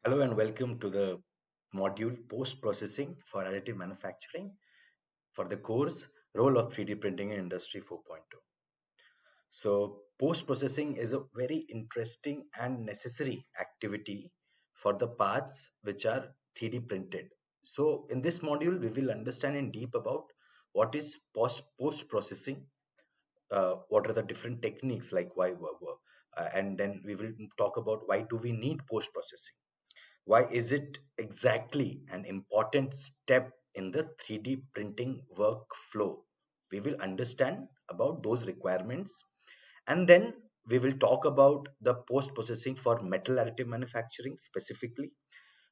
Hello and welcome to the module Post-Processing for Additive Manufacturing for the course Role of 3D Printing in Industry 4.0. So, post-processing is a very interesting and necessary activity for the parts which are 3D printed. So, in this module, we will understand in deep about what is post-processing, what are the different techniques like and then we will talk about why do we need post-processing. Why is it exactly an important step in the 3D printing workflow? We will understand about those requirements, and then we will talk about the post processing for metal additive manufacturing specifically,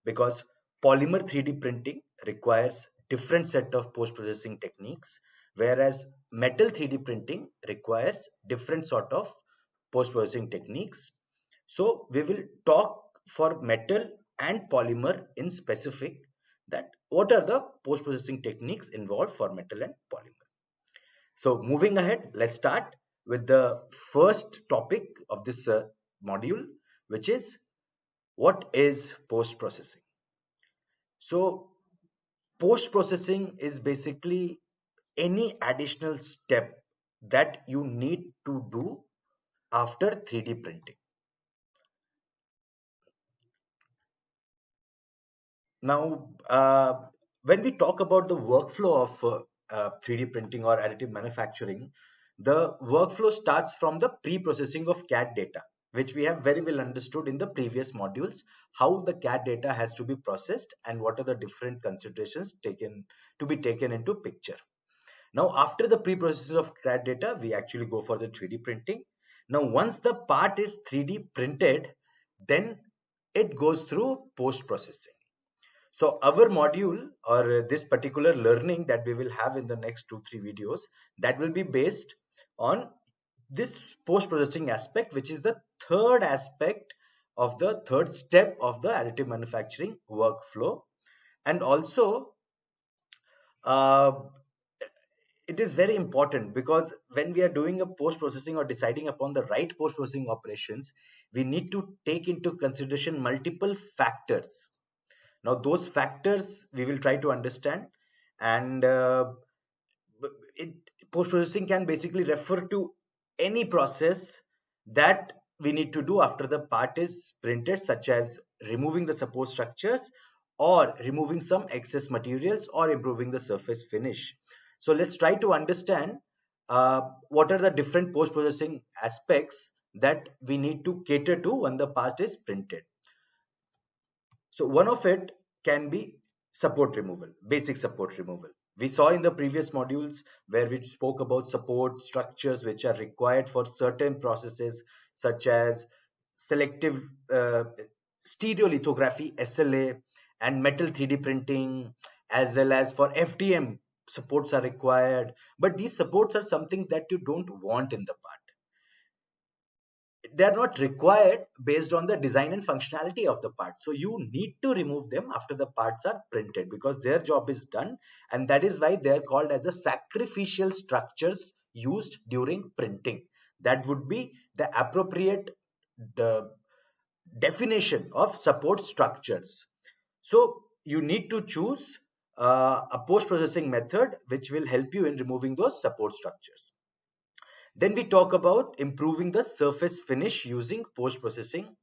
because polymer 3D printing requires different set of post processing techniques, whereas metal 3D printing requires different sort of post processing techniques. So we will talk for metal and polymer in specific, that what are the post processing techniques involved for metal and polymer. So moving ahead, let's start with the first topic of this module, which is what is post processing. So post processing is basically any additional step that you need to do after 3D printing. Now, when we talk about the workflow of 3D printing or additive manufacturing, the workflow starts from the pre-processing of CAD data, which we have very well understood in the previous modules, how the CAD data has to be processed and what are the different considerations taken into picture. Now, after the pre-processing of CAD data, we actually go for the 3D printing. Now, once the part is 3D printed, then it goes through post-processing. So our module or this particular learning that we will have in the next 2-3 videos, that will be based on this post-processing aspect, which is the third aspect of the third step of the additive manufacturing workflow. And also, uh, it is very important because when we are doing a post-processing or deciding upon the right post-processing operations, we need to take into consideration multiple factors. Now, those factors we will try to understand, and it, post processing can basically refer to any process that we need to do after the part is printed, such as removing the support structures or removing some excess materials or improving the surface finish. So, let's try to understand what are the different post processing aspects that we need to cater to when the part is printed. So one of it can be support removal, basic support removal. We saw in the previous modules where we spoke about support structures which are required for certain processes such as selective stereolithography, SLA, and metal 3D printing, as well as for FDM supports are required. But these supports are something that you don't want in the part. They are not required based on the design and functionality of the part, so you need to remove them after the parts are printed because their job is done, and that is why they are called as the sacrificial structures used during printing. That would be the appropriate the definition of support structures. So you need to choose a post processing method which will help you in removing those support structures. Then we talk about improving the surface finish using post processing.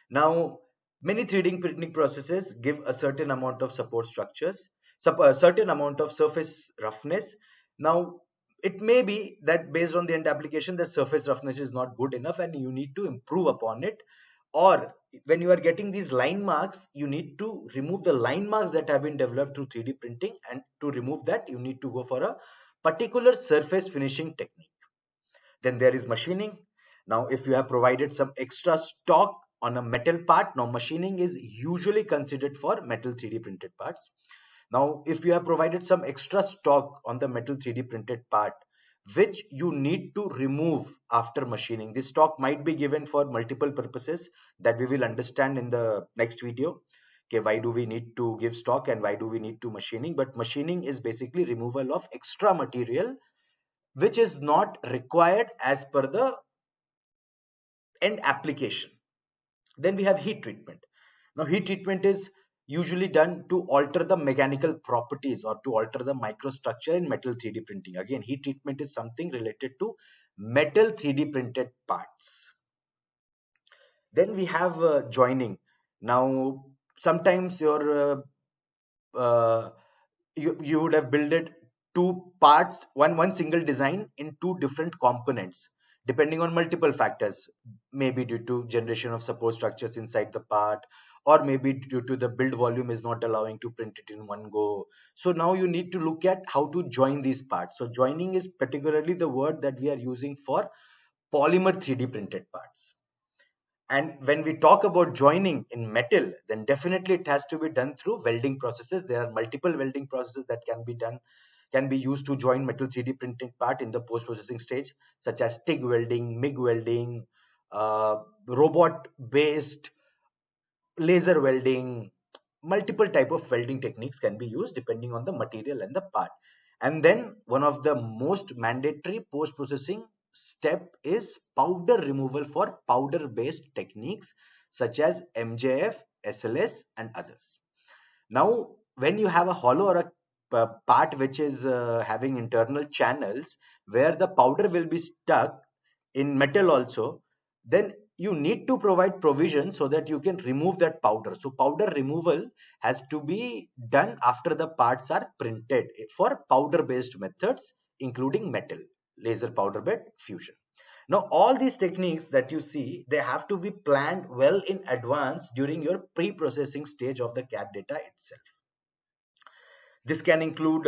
Now, many 3D printing processes give a certain amount of support structures, a certain amount of surface roughness. Now, it may be that based on the end application, the surface roughness is not good enough and you need to improve upon it. Or when you are getting these line marks, you need to remove the line marks that have been developed through 3D printing. And to remove that, you need to go for a particular surface finishing technique. Then there is machining. Now, if you have provided some extra stock on a metal part, now machining is usually considered for metal 3D printed parts. Now, if you have provided some extra stock on the metal 3D printed part, which you need to remove after machining. This stock might be given for multiple purposes that we will understand in the next video. Okay, why do we need to give stock and why do we need to machining? But machining is basically removal of extra material which is not required as per the end application. Then we have heat treatment. Now, heat treatment is usually done to alter the mechanical properties or to alter the microstructure in metal 3D printing. Again, heat treatment is something related to metal 3D printed parts. Then we have joining. Now, sometimes uh, you would have builded two parts, one single design in two different components, depending on multiple factors, maybe due to generation of support structures inside the part, or maybe due to the build volume is not allowing to print it in one go. So now you need to look at how to join these parts. So joining is particularly the word that we are using for polymer 3D printed parts. And when we talk about joining in metal, then definitely it has to be done through welding processes. There are multiple welding processes that can be done, can be used to join metal 3D printing part in the post-processing stage, such as TIG welding, MIG welding, robot-based laser welding. Multiple type of welding techniques can be used depending on the material and the part. And then one of the most mandatory post-processing step is powder removal for powder based techniques such as MJF, SLS and others. Now, when you have a hollow or a part which is having internal channels where the powder will be stuck in metal also, then you need to provide provision so that you can remove that powder. So powder removal has to be done after the parts are printed for powder based methods, including metal, laser powder bed fusion. Now, all these techniques that you see, they have to be planned well in advance during your pre-processing stage of the CAD data itself. This can include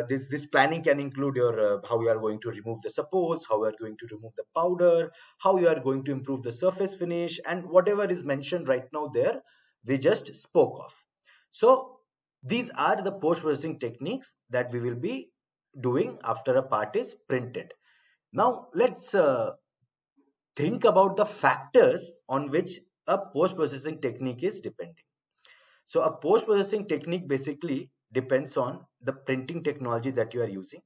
this planning can include your how you are going to remove the supports, how you are going to remove the powder, how you are going to improve the surface finish, and whatever is mentioned right now there, we just spoke of. So these are the post-processing techniques that we will be doing after a part is printed. Now let's think about the factors on which a post-processing technique is depending. So a post-processing technique basically depends on the printing technology that you are using,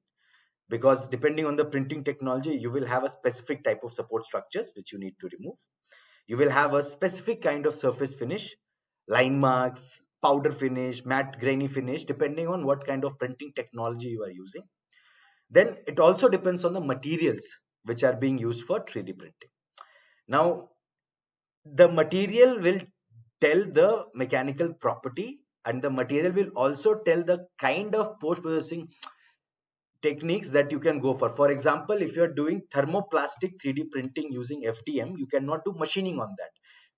because depending on the printing technology, you will have a specific type of support structures which you need to remove. You will have a specific kind of surface finish, line marks, powder finish, matte grainy finish, depending on what kind of printing technology you are using. Then it also depends on the materials which are being used for 3D printing. Now, the material will tell the mechanical property, and the material will also tell the kind of post processing techniques that you can go for. For example, if you're doing thermoplastic 3D printing using FDM, you cannot do machining on that.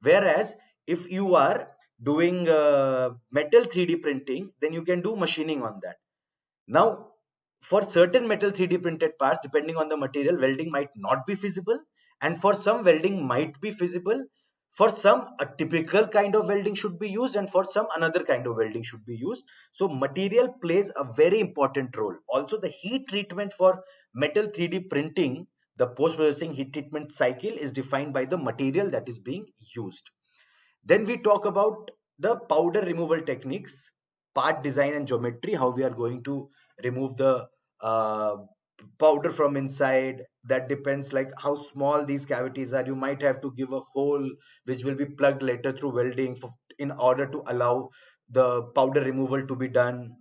Whereas if you are doing metal 3D printing, then you can do machining on that. Now, for certain metal 3D printed parts, depending on the material, welding might not be feasible, and for some, welding might be feasible. For some, a typical kind of welding should be used, and for some, another kind of welding should be used. So, material plays a very important role. Also, the heat treatment for metal 3D printing, the post processing heat treatment cycle is defined by the material that is being used. Then we talk about the powder removal techniques, part design and geometry, how we are going to remove the uh, powder from inside. That depends like how small these cavities are. You might have to give a hole which will be plugged later through welding in order to allow the powder removal to be done.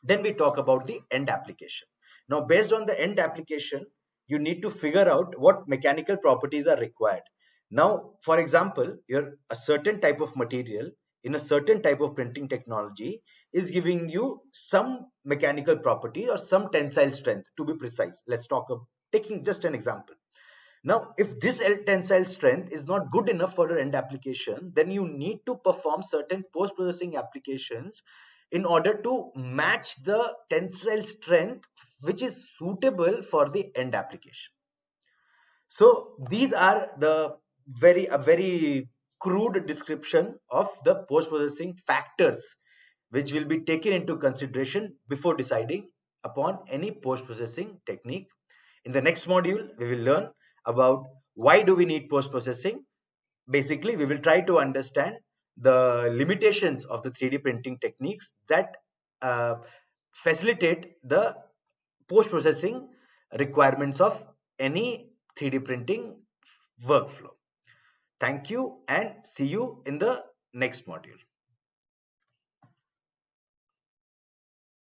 Then we talk about the end application. Now, based on the end application, you need to figure out what mechanical properties are required. Now, for example, a certain type of material in a certain type of printing technology is giving you some mechanical property or some tensile strength, to be precise. Let's talk about taking just an example. Now, if this tensile strength is not good enough for your end application, then you need to perform certain post-processing applications in order to match the tensile strength which is suitable for the end application. So these are the very crude description of the post-processing factors which will be taken into consideration before deciding upon any post-processing technique. In the next module, we will learn about why do we need post-processing. Basically, we will try to understand the limitations of the 3D printing techniques that uh, facilitate the post-processing requirements of any 3D printing workflow. Thank you and see you in the next module.